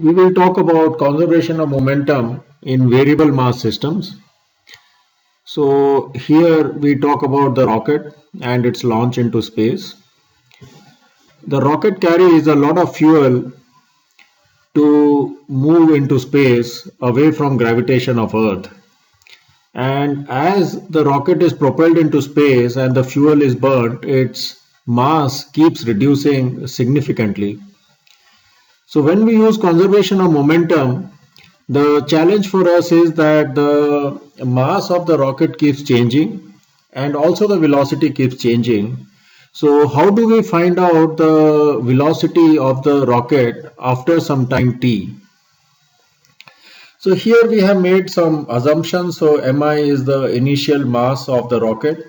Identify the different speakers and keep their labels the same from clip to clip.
Speaker 1: We will talk about conservation of momentum in variable mass systems. So here we talk about the rocket and its launch into space. The rocket carries a lot of fuel to move into space away from gravitation of Earth. And as the rocket is propelled into space and the fuel is burnt, its mass keeps reducing significantly. So when we use conservation of momentum, the challenge for us is that the mass of the rocket keeps changing and also the velocity keeps changing. So how do we find out the velocity of the rocket after some time t? So here we have made some assumptions. So mi is the initial mass of the rocket.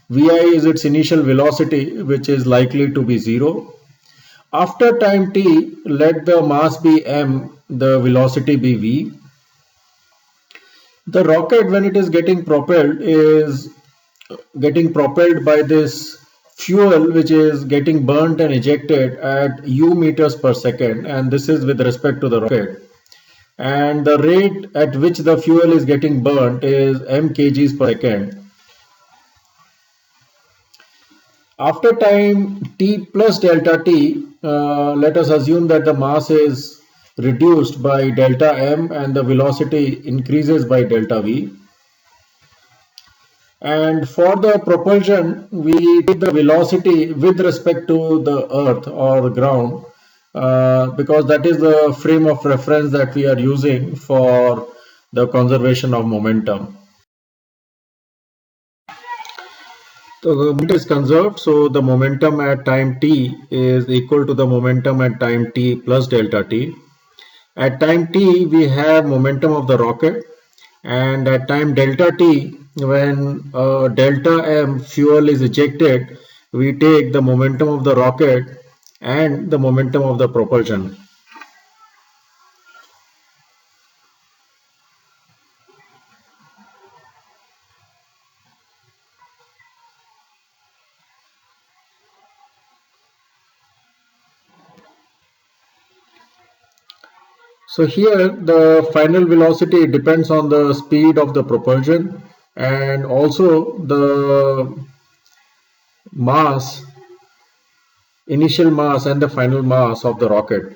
Speaker 1: Vi is its initial velocity, which is likely to be 0. After time t, let the mass be m, the velocity be v. The rocket, when it is getting propelled by this fuel which is getting burnt and ejected at u meters per second, and this is with respect to the rocket. And the rate at which the fuel is getting burnt is m kgs per second. After time t plus delta t, let us assume that the mass is reduced by delta m and the velocity increases by delta v. And for the propulsion, we take the velocity with respect to the earth or the ground, because that is the frame of reference that we are using for the conservation of momentum. So the momentum is conserved, so the momentum at time t is equal to the momentum at time t plus delta t. At time t, we have momentum of the rocket, and at time delta t, when delta m fuel is ejected, we take the momentum of the rocket and the momentum of the propulsion. So here the final velocity depends on the speed of the propulsion and also the mass, initial mass and the final mass of the rocket.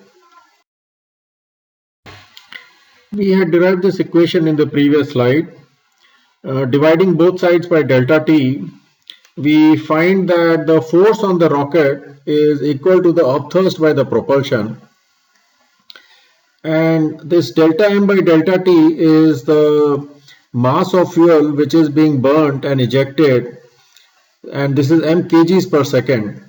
Speaker 1: We had derived this equation in the previous slide. Dividing both sides by delta t, we find that the force on the rocket is equal to the upthrust by the propulsion, and this delta m by delta t is the mass of fuel which is being burnt and ejected, and this is m kgs per second.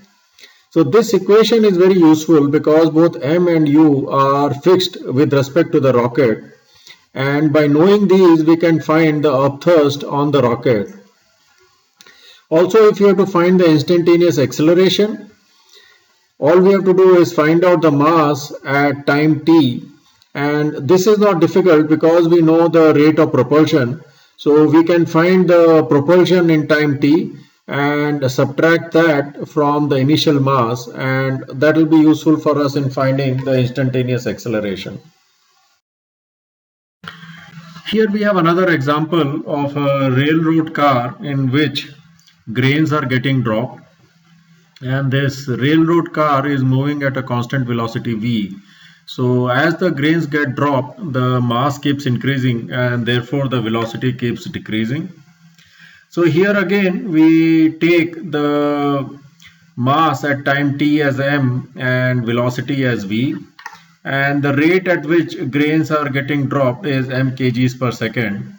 Speaker 1: So this equation is very useful because both m and u are fixed with respect to the rocket, and by knowing these we can find the upthrust on the rocket. Also, if you have to find the instantaneous acceleration, all we have to do is find out the mass at time t, and this is not difficult because we know the rate of propulsion. So we can find the propulsion in time t and subtract that from the initial mass, and that will be useful for us in finding the instantaneous acceleration. Here we have another example of a railroad car in which grains are getting dropped, and this railroad car is moving at a constant velocity v. So as the grains get dropped, the mass keeps increasing and therefore the velocity keeps decreasing. So here again we take the mass at time t as m and velocity as v, and the rate at which grains are getting dropped is m kgs per second.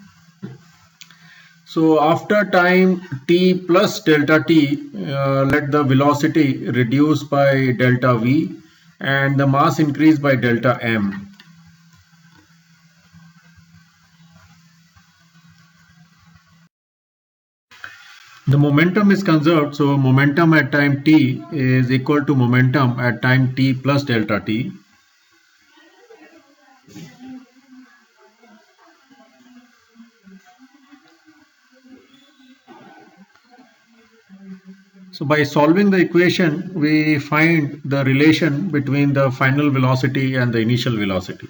Speaker 1: So after time t plus delta t, let the velocity reduce by delta v and the mass increase by delta m. The momentum is conserved, so momentum at time t is equal to momentum at time t plus delta t. So by solving the equation, we find the relation between the final velocity and the initial velocity.